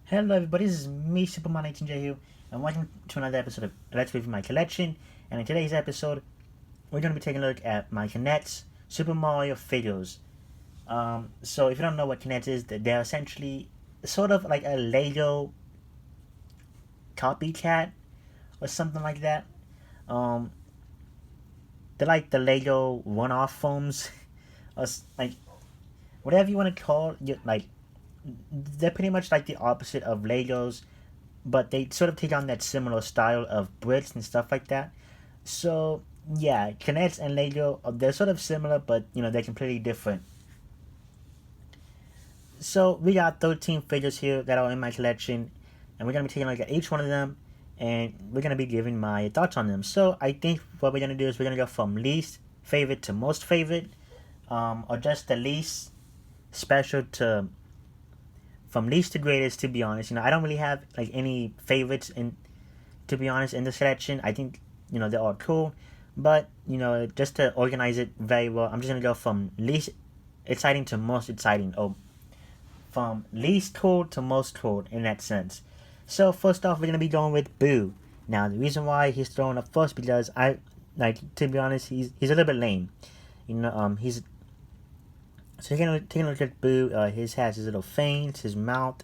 Hello everybody, this is me, Superman18J here, and welcome to another episode of Let's Review My Collection. And in today's episode, we're going to be taking a look at my NEX Super Mario figures. So if you don't know what NEX is, they're essentially sort of like a Lego copycat or something like that. Um, they're like the Lego one-off foams, or like whatever you want to call it. Like they're pretty much like the opposite of Legos, but they sort of take on that similar style of bricks and stuff like that. So yeah, Kinect and Lego, they're sort of similar, but they're completely different. So we got 13 figures here that are in my collection, and we're gonna be taking a look at each one of them, and we're gonna be giving my thoughts on them. So I think what we're gonna do is we're gonna go from least favorite to most favorite, or just the least special to from least to greatest. To be honest, I don't really have like any favorites in to be honest in the selection. I think they're all cool, but just to organize it very well, I'm just gonna go from least exciting to most exciting. Oh, from least cool to most cool in that sense. So first off, we're gonna be going with Boo. Now the reason why he's thrown up first because I like to be honest, he's a little bit lame. He's so taking a look at Boo. His has his little fangs, his mouth.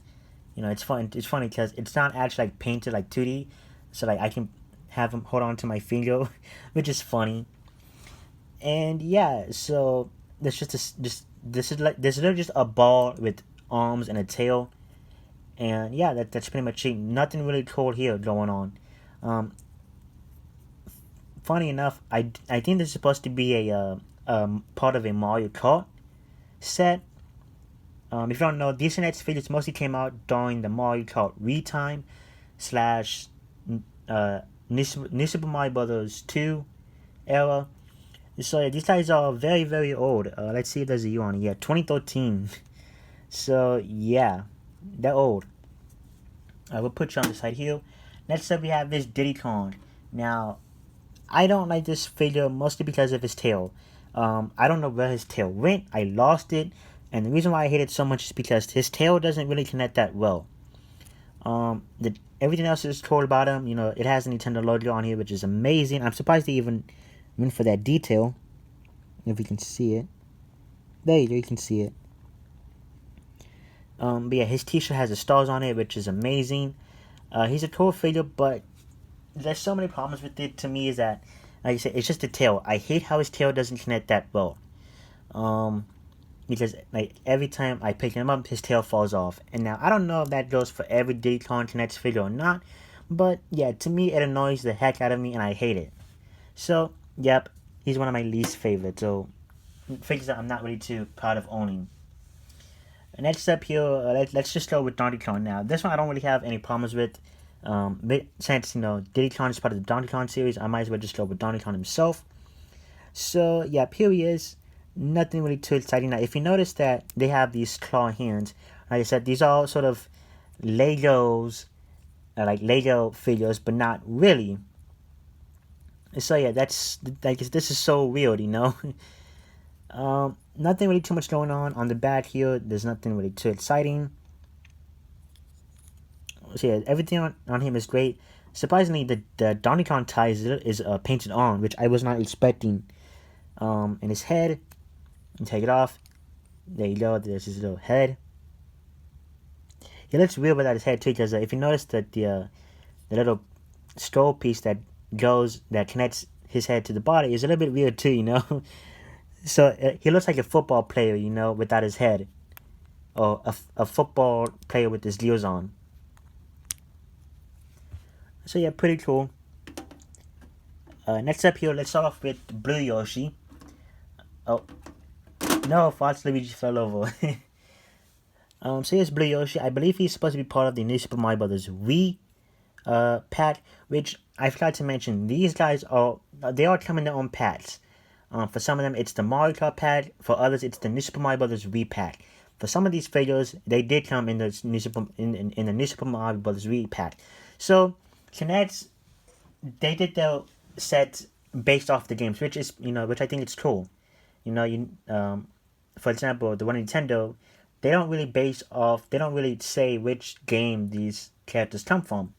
It's fun. It's funny because it's not actually like painted like 2D, so like I can have him hold on to my finger, which is funny. And yeah, so there's this is literally just a ball with arms and a tail, and yeah, that's pretty much it. Nothing really cool here going on. Um, Funny enough, I think this is supposed to be a part of a Mario Kart set. If you don't know, these NEX figures mostly came out during the Mario Kart Wii time slash New Super Mario Brothers 2 era. So yeah, these guys are very very old. Let's see if there's a year on it. Yeah, 2013. So yeah, they're old. We'll put you on the side here. Next up we have this Diddy Kong. Now, I don't like this figure mostly because of his tail. I don't know where his tail went. I lost it. And the reason why I hate it so much is because his tail doesn't really connect that well. Everything else is cool about him. It has a Nintendo logo on here, which is amazing. I'm surprised they even went for that detail. If you can see it. There you go, you can see it. But yeah, his t-shirt has the stars on it, which is amazing. He's a cool figure, but there's so many problems with it to me is that, like I said, it's just the tail. I hate how his tail doesn't connect that well. Because like every time I pick him up, his tail falls off. And now I don't know if that goes for every Diddy Kong Connects figure or not, but yeah, to me it annoys the heck out of me, and I hate it. So yep, he's one of my least favorites. So figures that I'm not really too proud of owning. Next up here, let's just go with Donkey Kong now. This one I don't really have any problems with. But since Diddy Kong is part of the Donkey Kong series, I might as well just go with Donkey Kong himself. So yeah, here he is. Nothing really too exciting. Now, if you notice that they have these claw hands, like I said, these are all sort of Legos, like Lego figures, but not really. So yeah, that's like this is so weird. Nothing really too much going on the back here. There's nothing really too exciting. So yeah, everything on him is great. Surprisingly, the Donkey Kong tie is painted on, which I was not expecting. In his head, and take it off. There you go. There's his little head. He looks weird without his head too, because if you notice that the little skull piece that connects his head to the body is a little bit weird too. So he looks like a football player, without his head, or a football player with his ears on. So yeah, pretty cool. Next up here, let's start off with Blue Yoshi. Oh, no, Fox Luigi fell over. So here's Blue Yoshi. I believe he's supposed to be part of the New Super Mario Brothers Wii pack, which I forgot to mention. These guys they all come in their own packs. For some of them, it's the Mario Kart pack. For others, it's the New Super Mario Brothers Wii pack. For some of these figures, they did come in the New Super Mario Brothers Wii pack. So, Kinects, they did their sets based off the games, which I think is cool. For example, the one Nintendo, they don't really base off. They don't really say which game these characters come from.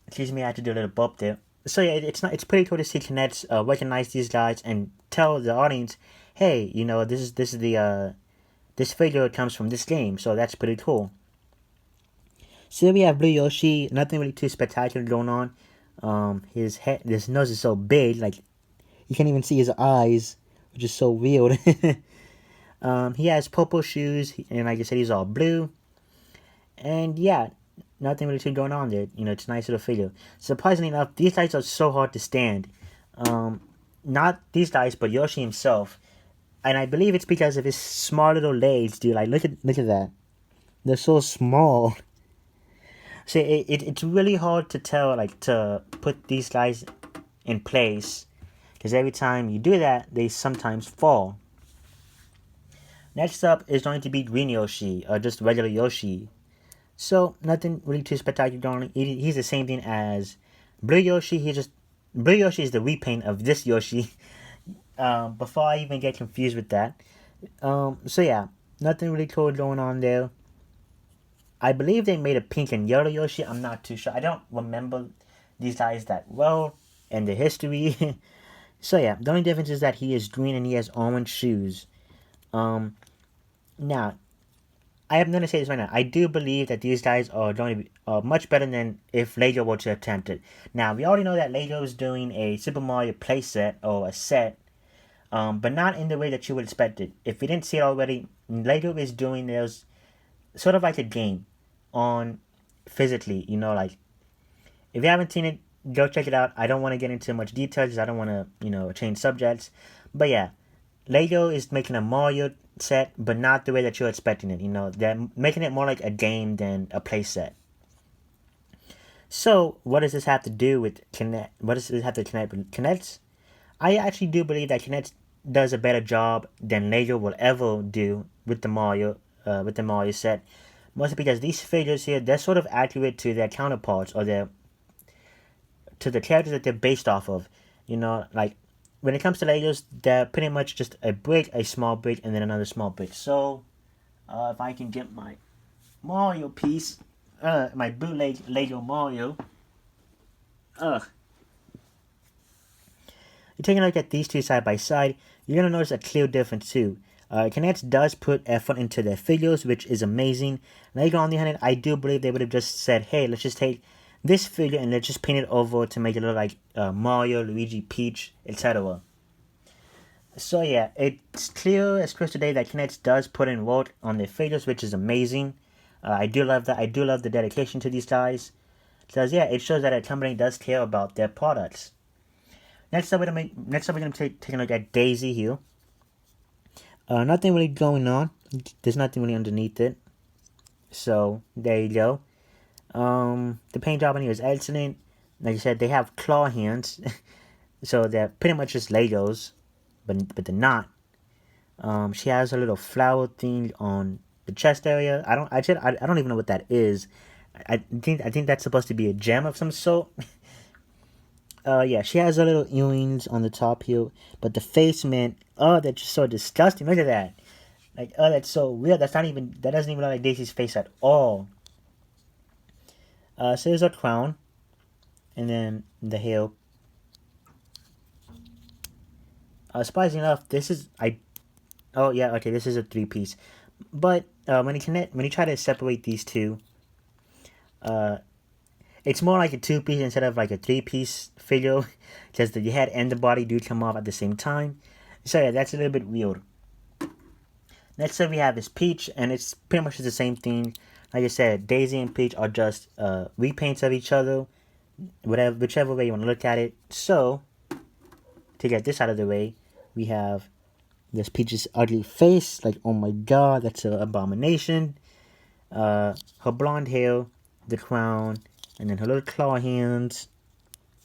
Excuse me, I had to do a little bump there. So yeah, it's pretty cool to see Kinects recognize these guys and tell the audience, hey, you know, this is the this figure comes from this game, so that's pretty cool. So we have Blue Yoshi. Nothing really too spectacular going on. His nose is so big, like you can't even see his eyes, which is so weird. He has purple shoes, and like I said, he's all blue. And yeah, nothing really too going on there. You know, it's a nice little figure. Surprisingly enough, these guys are so hard to stand. Not these guys, but Yoshi himself. And I believe it's because of his small little legs, dude. Like, look at that. They're so small. So it's really hard to tell, like, to put these guys in place. Because every time you do that, they sometimes fall. Next up is going to be Green Yoshi, or just regular Yoshi. So, nothing really too spectacular going on. He's the same thing as Blue Yoshi. Blue Yoshi is the repaint of this Yoshi. Before I even get confused with that. So yeah, nothing really cool going on there. I believe they made a pink and yellow Yoshi. I'm not too sure. I don't remember these guys that well and the history. So yeah, the only difference is that he is green and he has orange shoes. Now, I am going to say this right now. I do believe that these guys are going to be much better than if Lego were to attempt it. Now, we already know that Lego is doing a Super Mario playset or a set, but not in the way that you would expect it. If you didn't see it already, Lego is doing theirs sort of like a game on physically. You know, like if you haven't seen it, go check it out. I don't want to get into much details because I don't want to, you know, change subjects. But yeah, Lego is making a Mario set, but not the way that you're expecting it. You know, they're making it more like a game than a play set. So, what does this have to do with Kinect? What does this have to connect with Kinects? I actually do believe that Kinect does a better job than Lego will ever do with the Mario set. Mostly because these figures here, they're sort of accurate to their counterparts or to the characters that they're based off of. You know, like when it comes to Legos, they're pretty much just a brick, a small brick, and then another small brick. So, if I can get my Mario piece, my bootleg Lego Mario, you're taking a look at these two side by side, you're gonna notice a clear difference too. Kinect does put effort into their figures, which is amazing. Lego, on the other hand, I do believe they would have just said, hey, let's just take this figure and let's just paint it over to make it look like Mario, Luigi, Peach, etc. So yeah, it's clear as crystal day that Kinect does put in work on their figures, which is amazing. I do love that. I do love the dedication to these guys. Because yeah, it shows that a company does care about their products. Next up, we're gonna take a look at Daisy here. Nothing really going on. There's nothing really underneath it. So there you go. The paint job on here is excellent. Like I said, they have claw hands, so they're pretty much just Legos, but they're not. She has a little flower thing on the chest area. I don't even know what that is. I think that's supposed to be a gem of some sort. Yeah, she has a little earrings on the top here, but the face, man, oh, that's just so disgusting. Look at that. Like, oh, that's so weird. That doesn't even look like Daisy's face at all. So there's a crown, and then the hair. Surprisingly enough, this is oh yeah, okay, this is a 3-piece. But when you try to separate these two, it's more like a 2-piece instead of like a 3-piece figure, because the head and the body do come off at the same time. So yeah, that's a little bit weird. Next up we have is Peach, and it's pretty much the same thing. Like I said, Daisy and Peach are just repaints of each other, whichever way you want to look at it. So, to get this out of the way, we have this Peach's ugly face. Like, oh my god, that's an abomination. Her blonde hair, the crown, and then her little claw hands,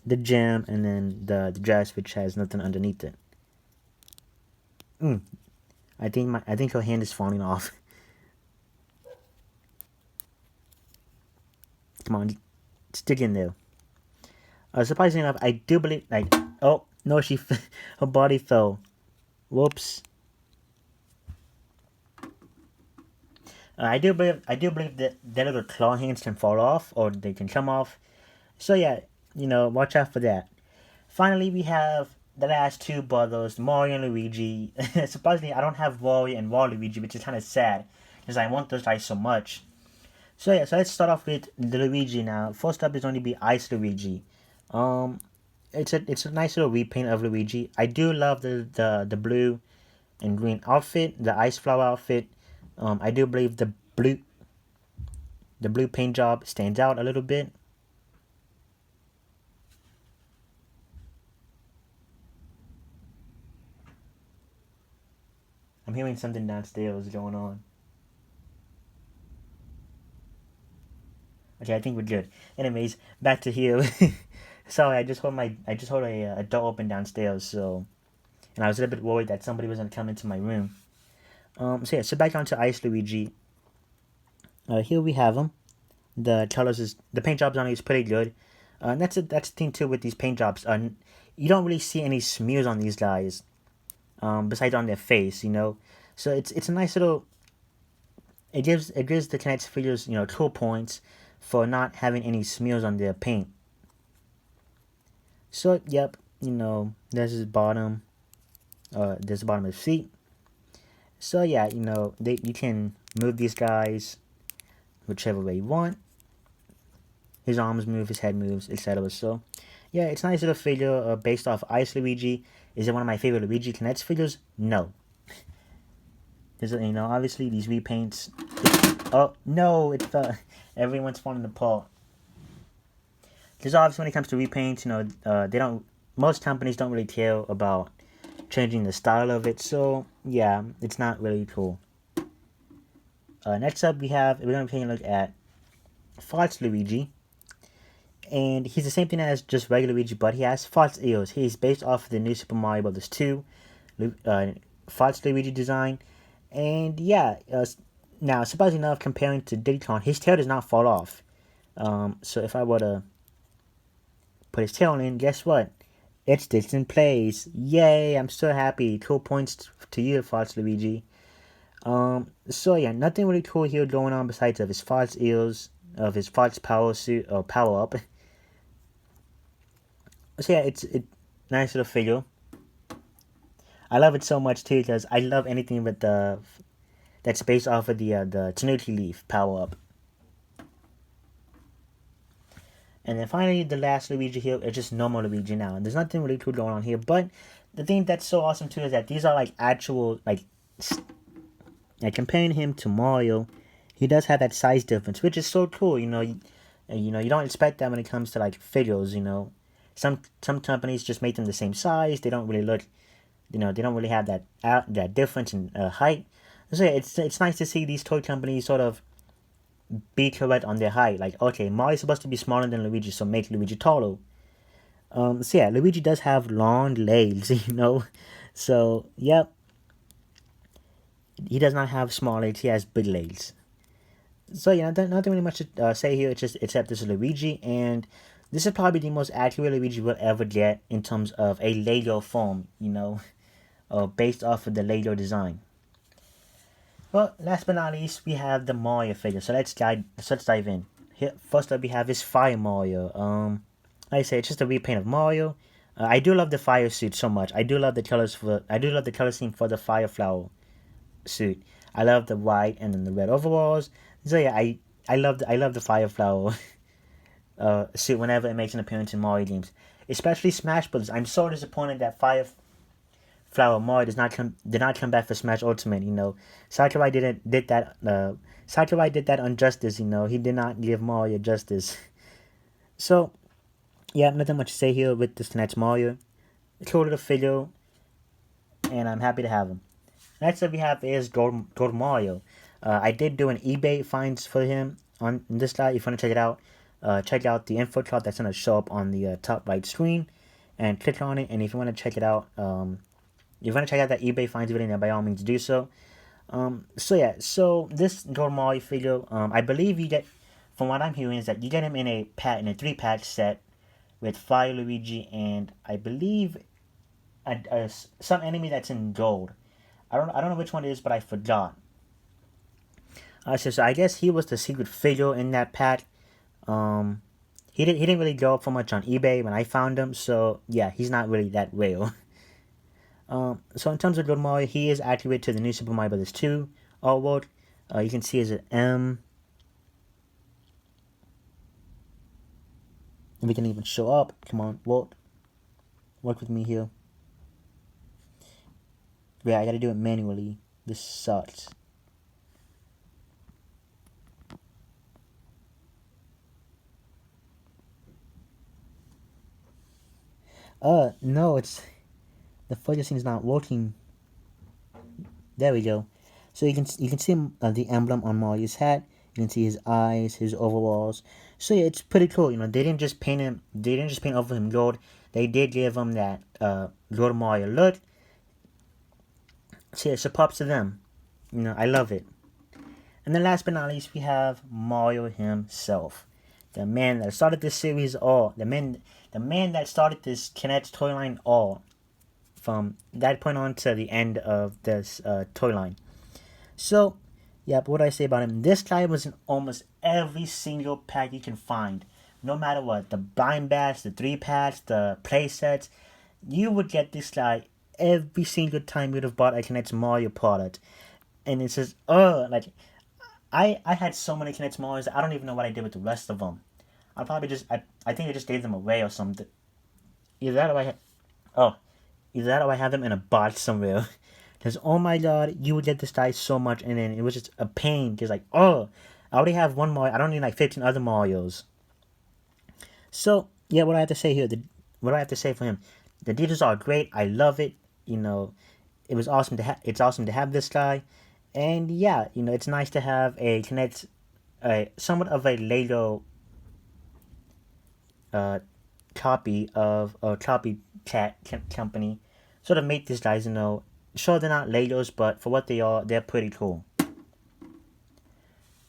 the gem, and then the dress, which has nothing underneath it. I think her hand is falling off. Come on, stick in there. Surprisingly enough, I do believe, like, oh, no, her body fell. Whoops. I do believe that their little claw hands can fall off or they can come off. So yeah, watch out for that. Finally, we have the last two brothers, Mario and Luigi. Surprisingly, I don't have Wario and Waluigi, which is kind of sad because I want those guys so much. So yeah, so let's start off with the Luigi now. First up is going to be Ice Luigi. Um, it's a nice little repaint of Luigi. I do love the blue and green outfit, the ice flower outfit. I do believe the blue paint job stands out a little bit. I'm hearing something downstairs going on. Okay, I think we're good. Anyways, back to here. Sorry, I just heard a door open downstairs, so and I was a little bit worried that somebody was gonna come into my room. So yeah, so back onto Ice Luigi. Here we have him. The paint jobs on it is pretty good. And that's the thing too with these paint jobs. You don't really see any smears on these guys. Besides on their face, So it's a nice little. It gives the Kinect figures cool points for not having any smears on their paint. So yep, there's his bottom. There's the bottom of his feet. So yeah, you can move these guys whichever way you want. His arms move, his head moves, etc. So yeah, it's a nice little figure based off Ice Luigi. Is it one of my favorite Luigi Kinect figures? No. There's obviously these repaints. Oh no, it fell. Everyone's falling apart. Because obviously when it comes to repaints, they don't. Most companies don't really care about changing the style of it. So yeah, it's not really cool. Next up, we're gonna be taking a look at Farts Luigi, and he's the same thing as just regular Luigi, but he has Farts ears. He's based off of the new Super Mario Bros. 2 Farts Luigi design, and yeah. Now, surprisingly enough, comparing to Diddy Kong, his tail does not fall off. So if I were to put his tail in, guess what? It sticks in place. Yay! I'm so happy. Cool points to you, Farts Luigi. So yeah, nothing really cool here going on besides of his farts ears, of his farts power suit or power up. So yeah, it's nice little figure. I love it so much too because I love anything with that's based off of the Tanuki leaf power up. And then finally, the last Luigi here is just normal Luigi now. And there's nothing really cool going on here, but the thing that's so awesome too is that these are like actual like comparing him to Mario, he does have that size difference, which is so cool. You don't expect that when it comes to like figures. Some companies just make them the same size. They don't really look, they don't really have that difference in height. So yeah, it's nice to see these toy companies sort of be correct on their height. Like, okay, Mario's supposed to be smaller than Luigi, so make Luigi taller. So yeah, Luigi does have long legs. So yep, he does not have small legs. He has big legs. So yeah, nothing really much to say here. It's just except this is Luigi, and this is probably the most accurate Luigi we'll ever get in terms of a Lego form. Based off of the Lego design. Well, last but not least, we have the Mario figure. So let's dive in. Here, first up, we have this Fire Mario. Like I say, it's just a repaint of Mario. I do love the fire suit so much. I do love the colors I do love the color scheme for the fire flower suit. I love the white and then the red overalls. So yeah, I love the fire flower suit whenever it makes an appearance in Mario games, especially Smash Bros. I'm so disappointed that fire flower Mario did not come back for Smash Ultimate. Sakurai did that injustice. He did not give Mario justice. So yeah, nothing much to say here with this tonight's Mario. Cool little figure, and I'm happy to have him. Next up we have is Gold Mario. I did do an eBay finds for him on this guy. If you want to check it out, check out the info card that's going to show up on the top right screen, and click on it. And if you want to check it out, if you want to check out that eBay finds video, then by all means do so. So yeah, so this Gold Mario figure, I believe you get, from what I'm hearing, is that you get him in a 3-pack set with Fire Luigi and I believe some enemy that's in gold. I don't know which one it is, but I forgot. So I guess he was the secret figure in that pack. Um, he didn't really go up for much on eBay when I found him. So yeah, he's not really that real. So in terms of Lord Mario, he is accurate to the new Super Mario Bros. 2 artwork. You can see as an M. And we can even show up. Come on, work with me here. Yeah, I gotta do it manually. This sucks. No, it's the focusing is not working. There we go. So you can see the emblem on Mario's hat. You can see his eyes, his overalls. So yeah, it's pretty cool. You know, they didn't just paint him. They didn't just paint over him Lord. They did give him that Lord Mario look. So yeah, so props to them. You know, I love it. And then last but not least, we have Mario himself, the man that started this series all. The man that started this Kinect toy line all. From that point on to the end of this toy line. So, yeah, but what do I say about him? This guy was in almost every single pack you can find. No matter what, the blind bags, the 3-packs, the play sets, you would get this guy every single time you'd have bought a Kinect Mario product. And it's just, like, I had so many Kinect Marios, I don't even know what I did with the rest of them. I think I just gave them away or something. Either that or I had, oh, either that or I have them in a box somewhere. Because, oh my god, you would get this guy so much, and then it was just a pain. Because, like, I already have one Mario. I don't need, like, 15 other Marios. So, yeah, what I have to say here, what do I have to say for him? The details are great. I love it. You know, it's awesome to have this guy. And, yeah, you know, it's nice to have a Kinect, somewhat of a Lego uh, copy of a copycat company sort of make these guys, you know, sure they're not Legos, but for what they are, they're pretty cool.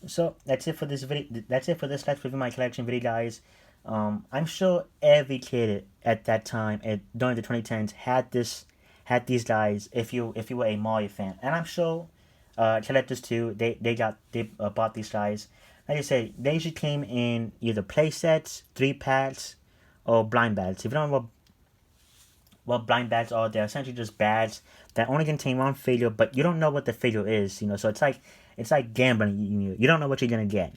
So that's it for this video. That's it for this Let's Review My Collection video, guys. I'm sure every kid at that time, during the 2010s, had these guys. If you were a Mario fan, and I'm sure collectors too, they bought these guys. Like I said, they usually came in either play sets, 3-packs, or blind bags. If you don't know what blind bags are, they're essentially just bags that only contain one figure, but you don't know what the figure is, you know. So it's like gambling. You don't know what you're gonna get.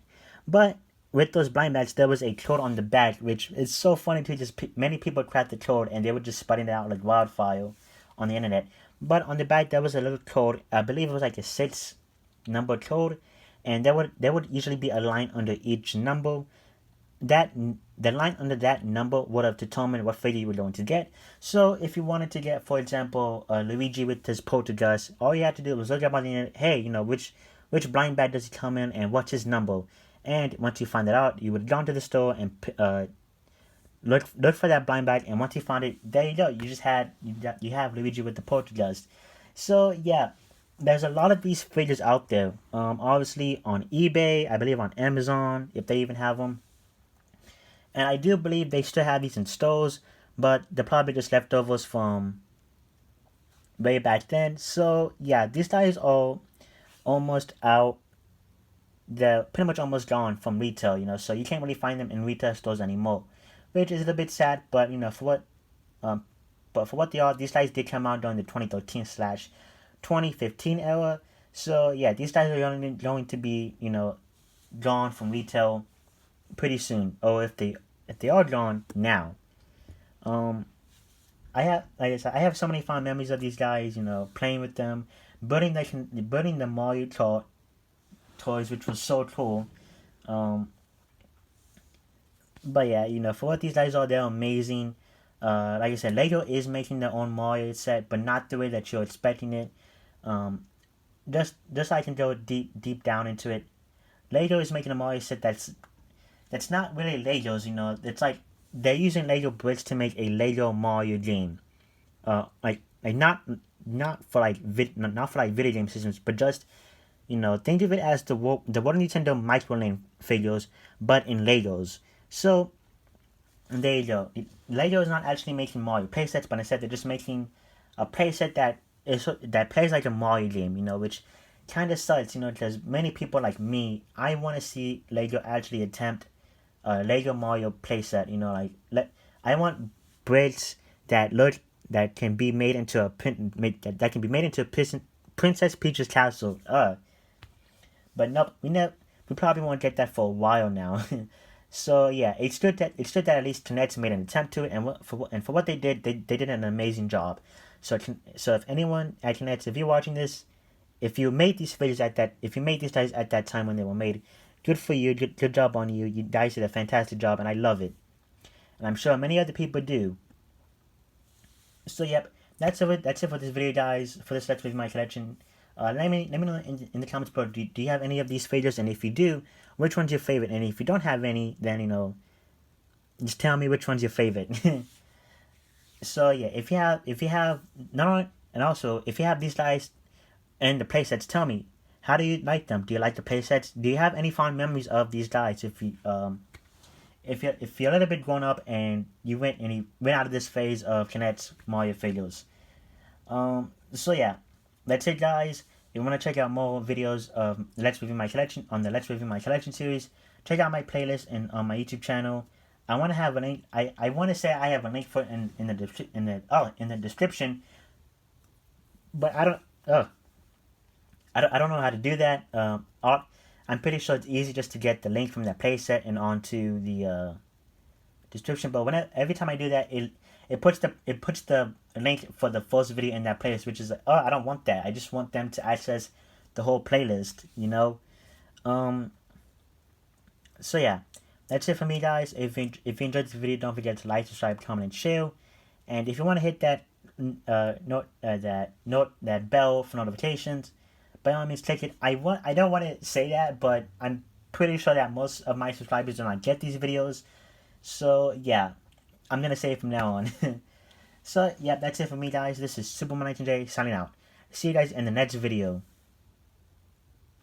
But with those blind bags, there was a code on the back, which is so funny to just many people cracked the code and they were just spreading it out like wildfire on the internet. But on the back there was a little code. I believe it was like a 6-number code, and there would usually be a line under each number. That the line under that number would have determined what figure you were going to get. So if you wanted to get, for example, Luigi with his poltergust, all you had to do was look up on the internet. Hey, you know, which blind bag does he come in, and what's his number? And once you find that out, you would go to the store and look for that blind bag. And once you found it, there you go. You have Luigi with the poltergust. So yeah, there's a lot of these figures out there. Obviously on eBay, I believe on Amazon, if they even have them. And I do believe they still have these in stores, but they're probably just leftovers from way back then. So yeah, these guys are almost out. They're pretty much almost gone from retail, you know. So you can't really find them in retail stores anymore, which is a bit sad. But you know, um, for what they are, these guys did come out during the 2013/2015 era. So yeah, these guys are going to be, you know, gone from retail pretty soon, or if they are gone now. Um, I have, like I said, I have so many fond memories of these guys. You know, playing with them, building the Mario toys, which was so cool. Um, but yeah, you know, for what these guys are, they're amazing. Like I said, Lego is making their own Mario set, but not the way that you're expecting it. Um, just so I can go deep down into it. Lego is making a Mario set that's not really Legos, you know. It's like they're using Lego bricks to make a Lego Mario game. Like not for like not for like video game systems, but just, you know, think of it as the World Nintendo Microlane figures, but in Legos. So there you go. Lego is not actually making Mario playsets, but instead they're just making a playset that plays like a Mario game, you know, which kind of sucks, you know, because many people like me, I want to see Lego actually attempt a Lego Mario playset. You know, I want bricks that look that can be made into a that can be made into a Princess Peach's castle. But nope, we probably won't get that for a while now. So yeah, it's good that at least Connect made an attempt to it, and for what they did, they did an amazing job. So if anyone at Connect, if you're watching this, if you made these figures if you made these guys at that time when they were made, good for you. Good job on you. You guys did a fantastic job, and I love it. And I'm sure many other people do. So yep, that's it. That's it for this video, guys. For this Let's Review My Collection. Let me know in the comments below. Do you have any of these figures? And if you do, which one's your favorite? And if you don't have any, then you know, just tell me which one's your favorite. So yeah, if you have not only, and also if you have these guys and the playsets, tell me, how do you like them? Do you like the playsets? Do you have any fond memories of these guys? If you're a little bit grown up and you went out of this phase of Kinect's Mario figures. So yeah, that's it, guys. If you want to check out more videos of Let's Review My Collection on the Let's Review My Collection series, check out my playlist and on my YouTube channel. I want to have a link. I want to say I have a link for it in the description, but I don't know how to do that. I'm pretty sure it's easy just to get the link from that playset and onto the description. But every time I do that, it puts the link for the first video in that playlist, which is like, oh, I don't want that. I just want them to access the whole playlist, you know. So yeah, that's it for me, guys. If you enjoyed this video, don't forget to like, subscribe, comment, and share. And if you want to hit that that bell for notifications, by all means, click it. I don't want to say that, but I'm pretty sure that most of my subscribers do not get these videos. So yeah, I'm gonna say it from now on. So yeah, that's it for me, guys. This is Superman 19J signing out. See you guys in the next video.